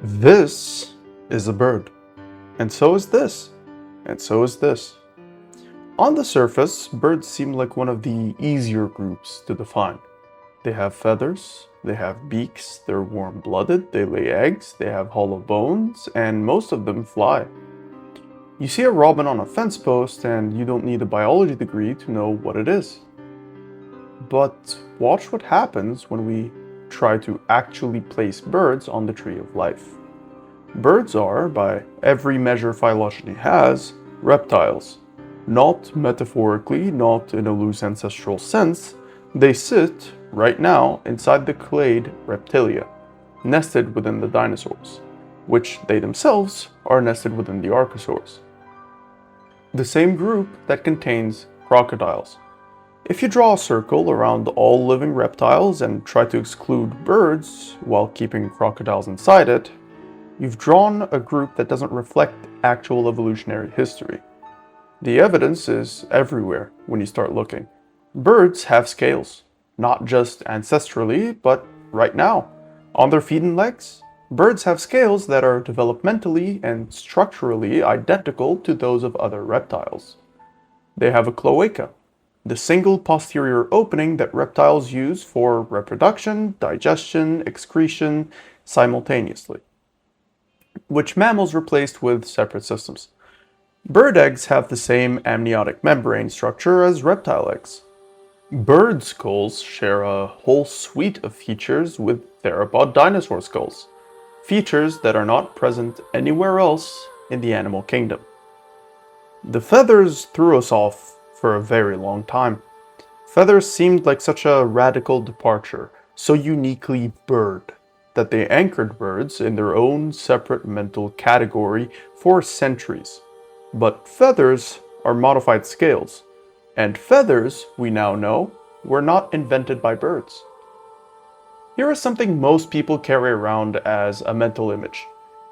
This is a bird, and so is this, and so is this. On the surface, birds seem like one of the easier groups to define. They have feathers, they have beaks, they're warm-blooded, they lay eggs, they have hollow bones, and most of them fly. You see a robin on a fence post, and you don't need a biology degree to know what it is. But watch what happens when we try to actually place birds on the tree of life. Birds are, by every measure phylogeny has, reptiles. Not metaphorically, not in a loose ancestral sense, they sit, right now, inside the clade Reptilia, nested within the dinosaurs, which they themselves are nested within the archosaurs. The same group that contains crocodiles. If you draw a circle around all living reptiles and try to exclude birds while keeping crocodiles inside it, you've drawn a group that doesn't reflect actual evolutionary history. The evidence is everywhere when you start looking. Birds have scales, not just ancestrally, but right now. On their feet and legs, birds have scales that are developmentally and structurally identical to those of other reptiles. They have a cloaca, the single posterior opening that reptiles use for reproduction, digestion, excretion simultaneously, which mammals replaced with separate systems. Bird eggs have the same amniotic membrane structure as reptile eggs. Bird skulls share a whole suite of features with theropod dinosaur skulls, features that are not present anywhere else in the animal kingdom. The feathers threw us off for a very long time. Feathers seemed like such a radical departure, so uniquely bird, that they anchored birds in their own separate mental category for centuries. But feathers are modified scales, and feathers, we now know, were not invented by birds. Here is something most people carry around as a mental image.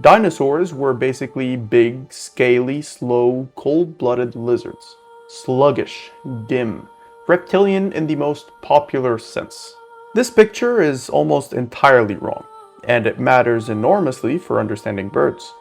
Dinosaurs were basically big, scaly, slow, cold-blooded lizards. Sluggish, dim, reptilian in the most popular sense. This picture is almost entirely wrong, and it matters enormously for understanding birds.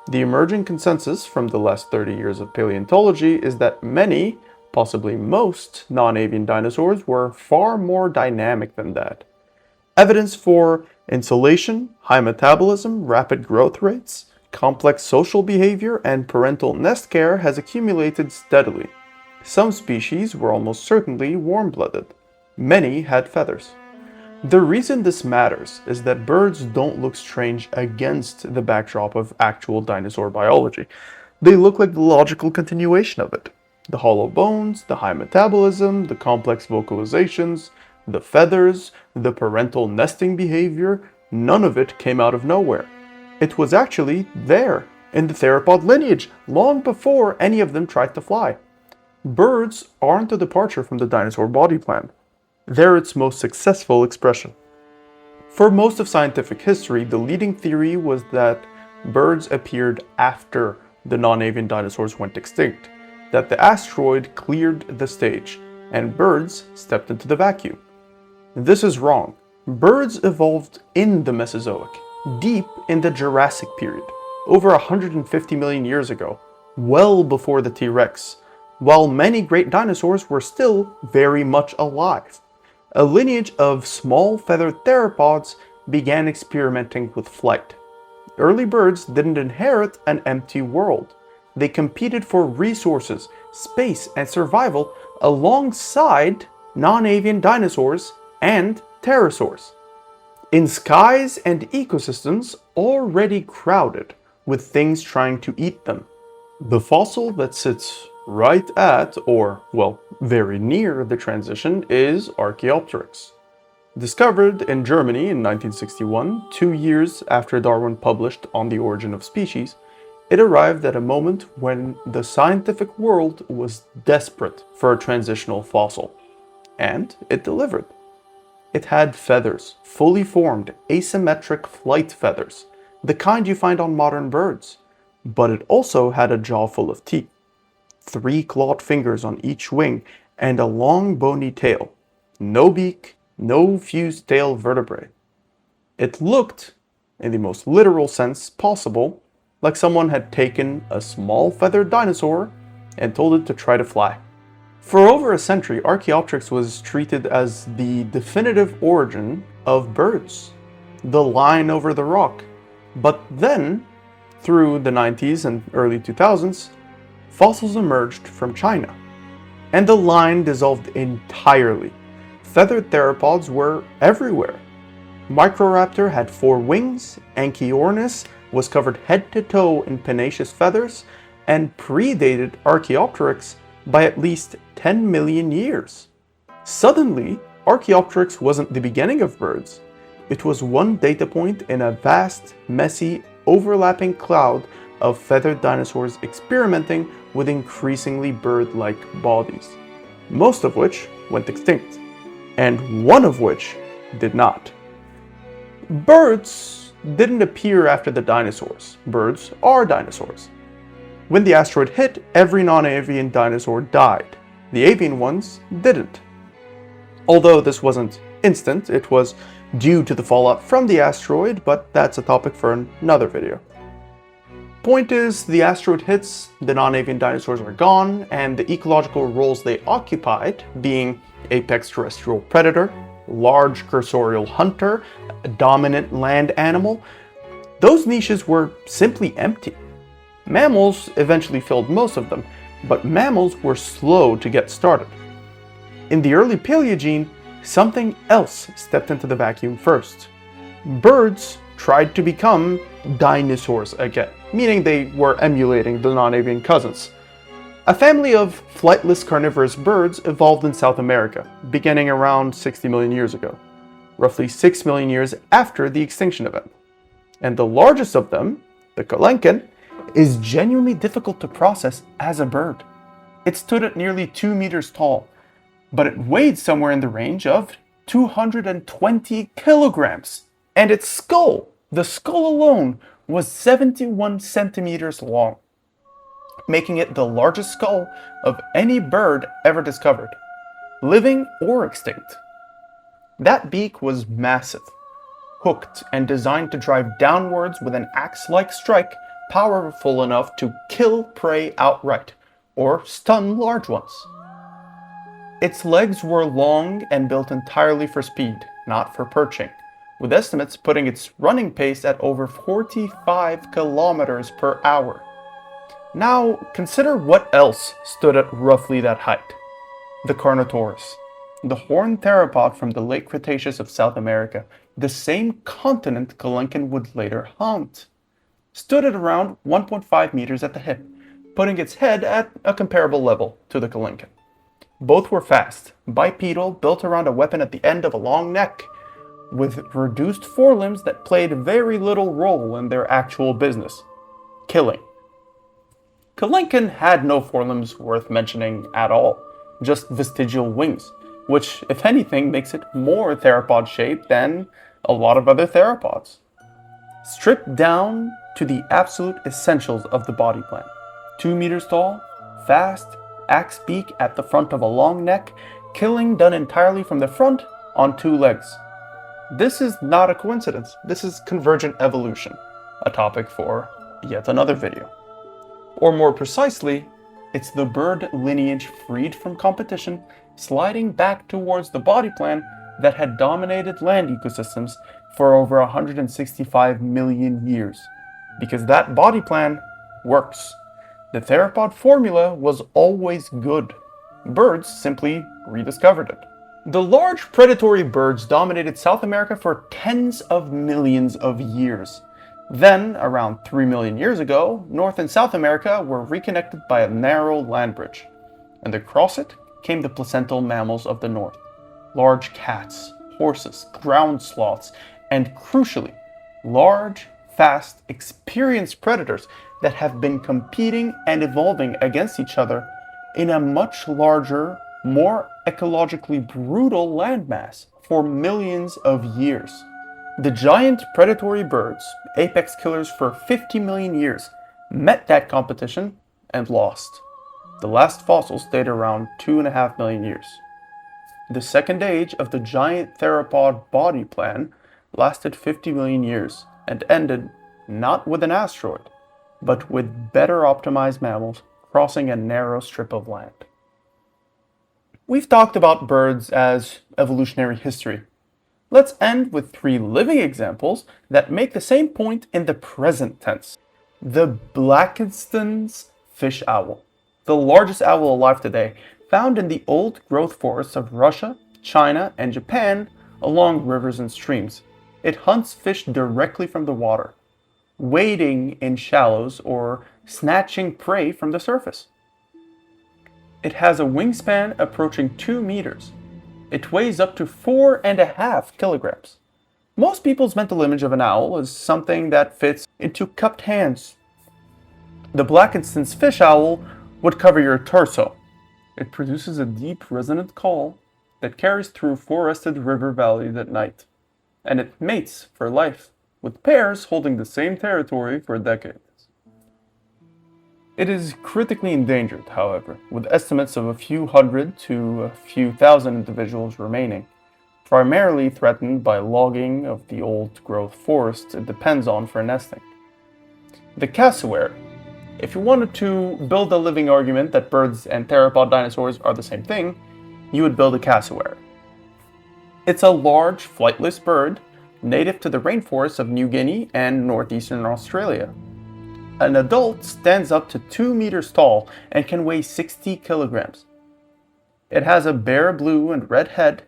The emerging consensus from the last 30 years of paleontology is that many, possibly most, non-avian dinosaurs were far more dynamic than that. Evidence for insulation, high metabolism, rapid growth rates, complex social behavior, and parental nest care has accumulated steadily. Some species were almost certainly warm-blooded. Many had feathers. The reason this matters is that birds don't look strange against the backdrop of actual dinosaur biology. They look like the logical continuation of it. The hollow bones, the high metabolism, the complex vocalizations, the feathers, the parental nesting behavior, none of it came out of nowhere. It was actually there, in the theropod lineage, long before any of them tried to fly. Birds aren't a departure from the dinosaur body plan. They're its most successful expression. For most of scientific history, the leading theory was that birds appeared after the non-avian dinosaurs went extinct, that the asteroid cleared the stage, and birds stepped into the vacuum. This is wrong. Birds evolved in the Mesozoic, deep in the Jurassic period, over 150 million years ago, well before the T-Rex, while many great dinosaurs were still very much alive. A lineage of small feathered theropods began experimenting with flight. Early birds didn't inherit an empty world. They competed for resources, space, and survival alongside non-avian dinosaurs and pterosaurs, in skies and ecosystems already crowded with things trying to eat them. The fossil that sits right at, or, well, very near the transition is Archaeopteryx. Discovered in Germany in 1961, 2 years after Darwin published On the Origin of Species, it arrived at a moment when the scientific world was desperate for a transitional fossil. And it delivered. It had feathers, fully formed, asymmetric flight feathers, the kind you find on modern birds. But it also had a jaw full of teeth, 3 clawed fingers on each wing, and a long bony tail. No beak, no fused tail vertebrae. It looked in the most literal sense possible, like someone had taken a small feathered dinosaur and told it to try to fly. For over a century, Archaeopteryx was treated as the definitive origin of birds, the line over the rock. But then, through the 90s and early 2000s, fossils emerged from China, and the line dissolved entirely. Feathered theropods were everywhere. Microraptor had 4 wings, Anchiornis was covered head to toe in pennaceous feathers, and predated Archaeopteryx by at least 10 million years. Suddenly, Archaeopteryx wasn't the beginning of birds. It was one data point in a vast, messy, overlapping cloud of feathered dinosaurs experimenting with increasingly bird-like bodies, most of which went extinct, and one of which did not. Birds didn't appear after the dinosaurs. Birds are dinosaurs. When the asteroid hit, every non-avian dinosaur died. The avian ones didn't. Although this wasn't instant, it was due to the fallout from the asteroid, but that's a topic for another video. Point is, the asteroid hits, the non-avian dinosaurs are gone, and the ecological roles they occupied, being apex terrestrial predator, large cursorial hunter, a dominant land animal, those niches were simply empty. Mammals eventually filled most of them, but mammals were slow to get started. In the early Paleogene, something else stepped into the vacuum first. Birds tried to become dinosaurs again, meaning they were emulating the non-avian cousins. A family of flightless carnivorous birds evolved in South America, beginning around 60 million years ago, roughly 6 million years after the extinction event. And the largest of them, the coelacanth, is genuinely difficult to process as a bird. It stood at nearly 2 meters tall, but it weighed somewhere in the range of 220 kilograms. And its skull, the skull alone, was 71 centimeters long, making it the largest skull of any bird ever discovered, living or extinct. That beak was massive, hooked and designed to drive downwards with an axe-like strike powerful enough to kill prey outright, or stun large ones. Its legs were long and built entirely for speed, not for perching, with estimates putting its running pace at over 45 kilometers per hour. Now, consider what else stood at roughly that height. The Carnotaurus, the horned theropod from the late Cretaceous of South America, the same continent coelacanth would later haunt, stood at around 1.5 meters at the hip, putting its head at a comparable level to the coelacanth. Both were fast, bipedal, built around a weapon at the end of a long neck, with reduced forelimbs that played very little role in their actual business: killing. Coelacanth had no forelimbs worth mentioning at all, just vestigial wings, which, if anything, makes it more theropod-shaped than a lot of other theropods. Stripped down to the absolute essentials of the body plan: 2 meters tall, fast, axe beak at the front of a long neck, killing done entirely from the front on 2 legs. This is not a coincidence. This is convergent evolution, a topic for yet another video. Or more precisely, it's the bird lineage freed from competition, sliding back towards the body plan that had dominated land ecosystems for over 165 million years. Because that body plan works. The theropod formula was always good. Birds simply rediscovered it. The large predatory birds dominated South America for tens of millions of years. Then, around 3 million years ago, North and South America were reconnected by a narrow land bridge. And across it came the placental mammals of the north. Large cats, horses, ground sloths, and crucially, large, fast, experienced predators that have been competing and evolving against each other in a much larger, more ecologically brutal landmass for millions of years. The giant predatory birds, apex killers for 50 million years, met that competition and lost. The last fossils date around 2.5 million years. The second age of the giant theropod body plan lasted 50 million years, and ended not with an asteroid, but with better optimized mammals crossing a narrow strip of land. We've talked about birds as evolutionary history. Let's end with 3 living examples that make the same point in the present tense. The Blakiston's fish owl, the largest owl alive today, found in the old-growth forests of Russia, China, and Japan along rivers and streams. It hunts fish directly from the water, wading in shallows or snatching prey from the surface. It has a wingspan approaching 2 meters. It weighs up to 4.5 kilograms. Most people's mental image of an owl is something that fits into cupped hands. The Blakiston's fish owl would cover your torso. It produces a deep, resonant call that carries through forested river valleys at night. And it mates for life, with pairs holding the same territory for decades. It is critically endangered, however, with estimates of a few hundred to a few thousand individuals remaining, primarily threatened by logging of the old-growth forests it depends on for nesting. The cassowary. If you wanted to build a living argument that birds and theropod dinosaurs are the same thing, you would build a cassowary. It's a large, flightless bird native to the rainforests of New Guinea and northeastern Australia. An adult stands up to 2 meters tall and can weigh 60 kilograms. It has a bare blue and red head,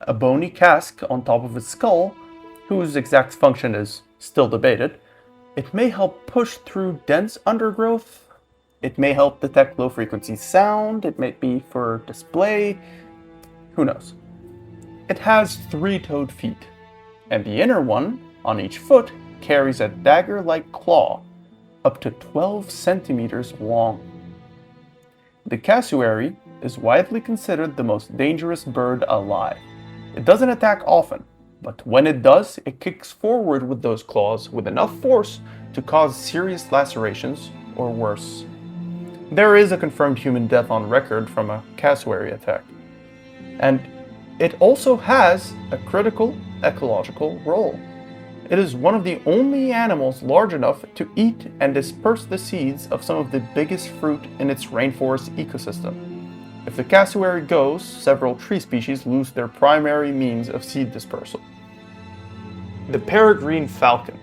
a bony casque on top of its skull, whose exact function is still debated. It may help push through dense undergrowth. It may help detect low-frequency sound. It may be for display. Who knows? It has 3-toed feet, and the inner one, on each foot, carries a dagger-like claw, up to 12 centimeters long. The cassowary is widely considered the most dangerous bird alive. It doesn't attack often, but when it does, it kicks forward with those claws with enough force to cause serious lacerations or worse. There is a confirmed human death on record from a cassowary attack. And it also has a critical ecological role. It is one of the only animals large enough to eat and disperse the seeds of some of the biggest fruit in its rainforest ecosystem. If the cassowary goes, several tree species lose their primary means of seed dispersal. The peregrine falcon,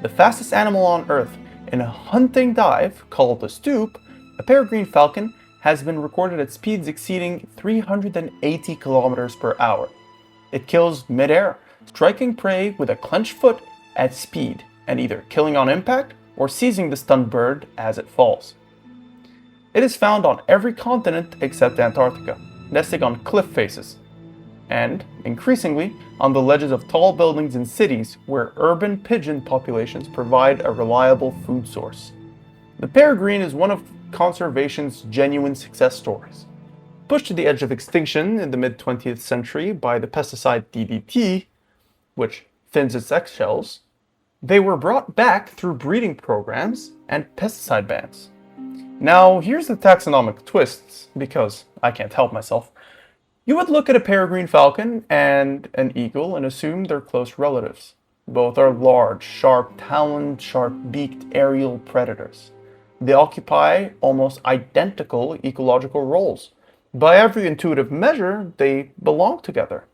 the fastest animal on Earth. In a hunting dive called the stoop, a peregrine falcon has been recorded at speeds exceeding 380 kilometers per hour. It kills mid-air, striking prey with a clenched foot at speed and either killing on impact or seizing the stunned bird as it falls. It is found on every continent except Antarctica, nesting on cliff faces, and, increasingly, on the ledges of tall buildings in cities where urban pigeon populations provide a reliable food source. The peregrine is one of conservation's genuine success stories. Pushed to the edge of extinction in the mid-20th century by the pesticide DDT, which thins its eggshells, they were brought back through breeding programs and pesticide bans. Now, here's the taxonomic twists, because I can't help myself. You would look at a peregrine falcon and an eagle and assume they're close relatives. Both are large, sharp-taloned, sharp-beaked aerial predators. They occupy almost identical ecological roles. By every intuitive measure, they belong together.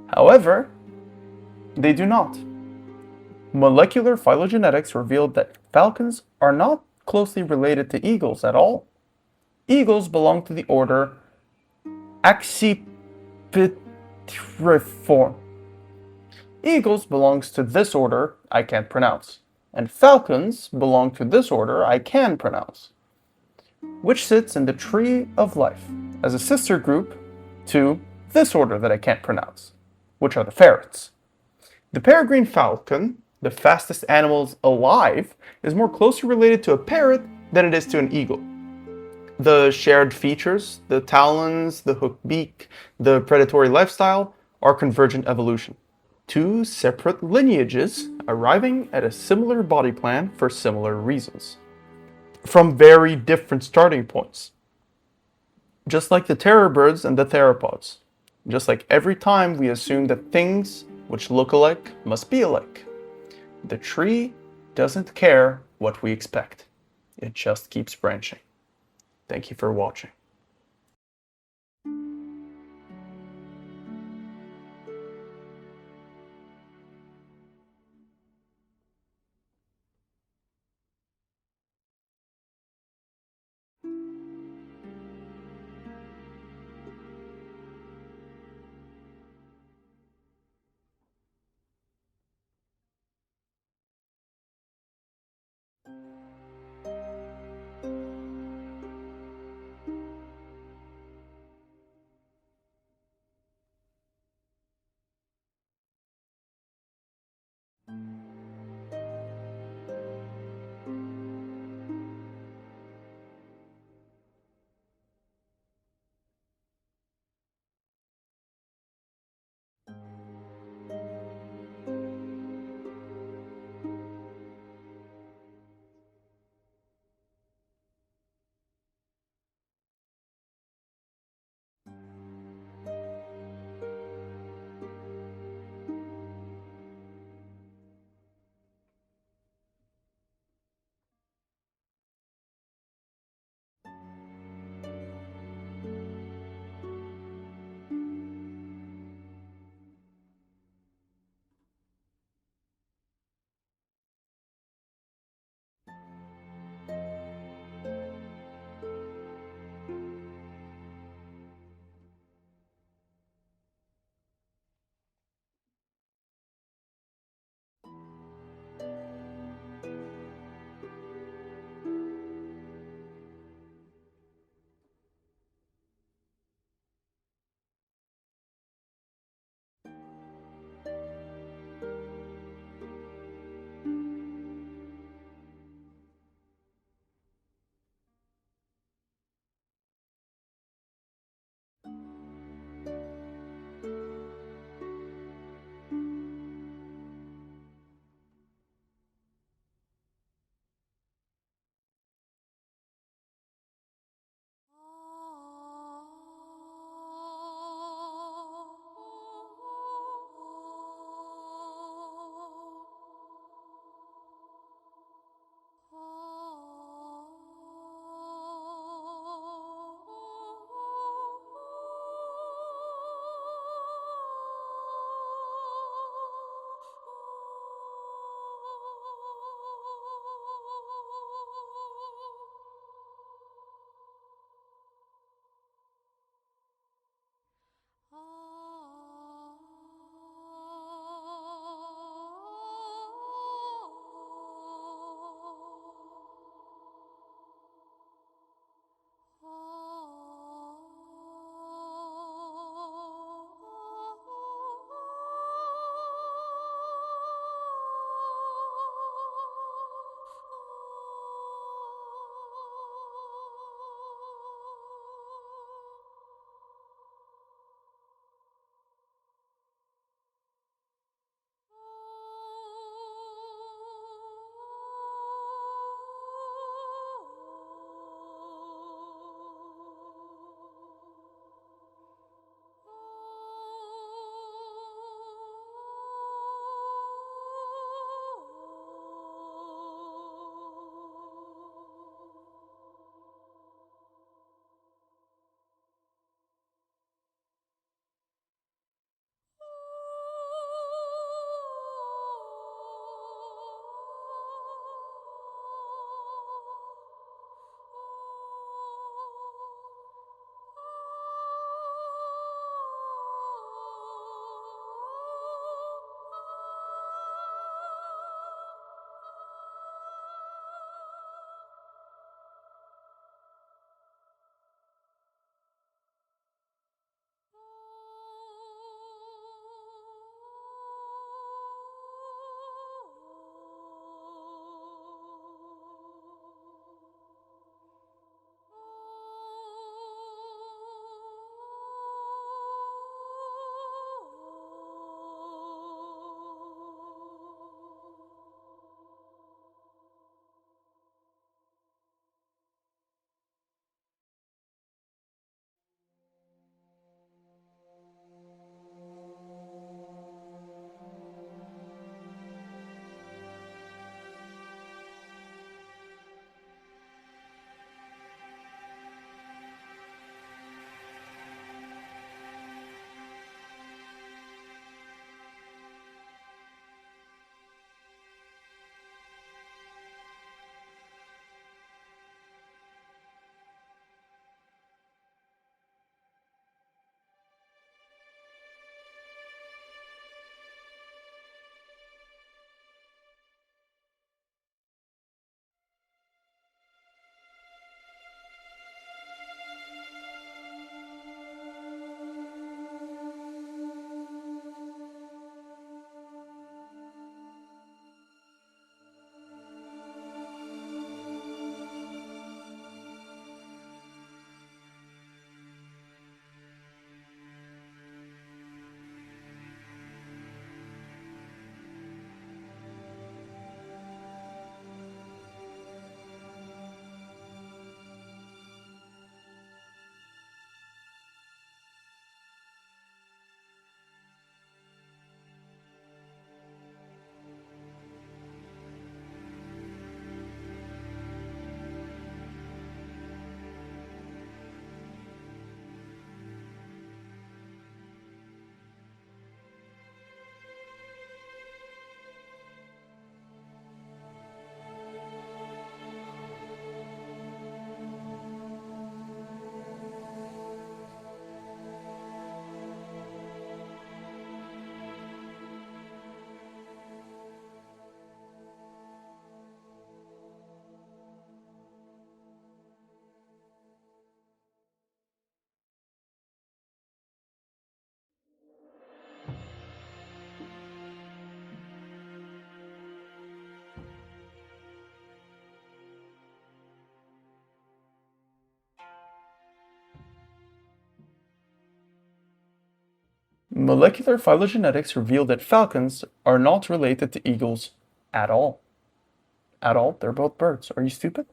However, they do not. Molecular phylogenetics revealed that falcons are not closely related to eagles at all. Eagles belong to the order Accipitriform. Eagles belongs to this order I can't pronounce, and falcons belong to this order I can pronounce, which sits in the tree of life as a sister group to this order that I can't pronounce, which are the ferrets. The peregrine falcon, the fastest animals alive, is more closely related to a parrot than it is to an eagle. The shared features, the talons, the hooked beak, the predatory lifestyle, are convergent evolution. Two separate lineages arriving at a similar body plan for similar reasons, from very different starting points. Just like the terror birds and the theropods. Just like every time we assume that things which look alike must be alike. The tree doesn't care what we expect. It just keeps branching. Thank you for watching. Molecular phylogenetics revealed that falcons are not related to eagles at all. At all, they're both birds. Are you stupid?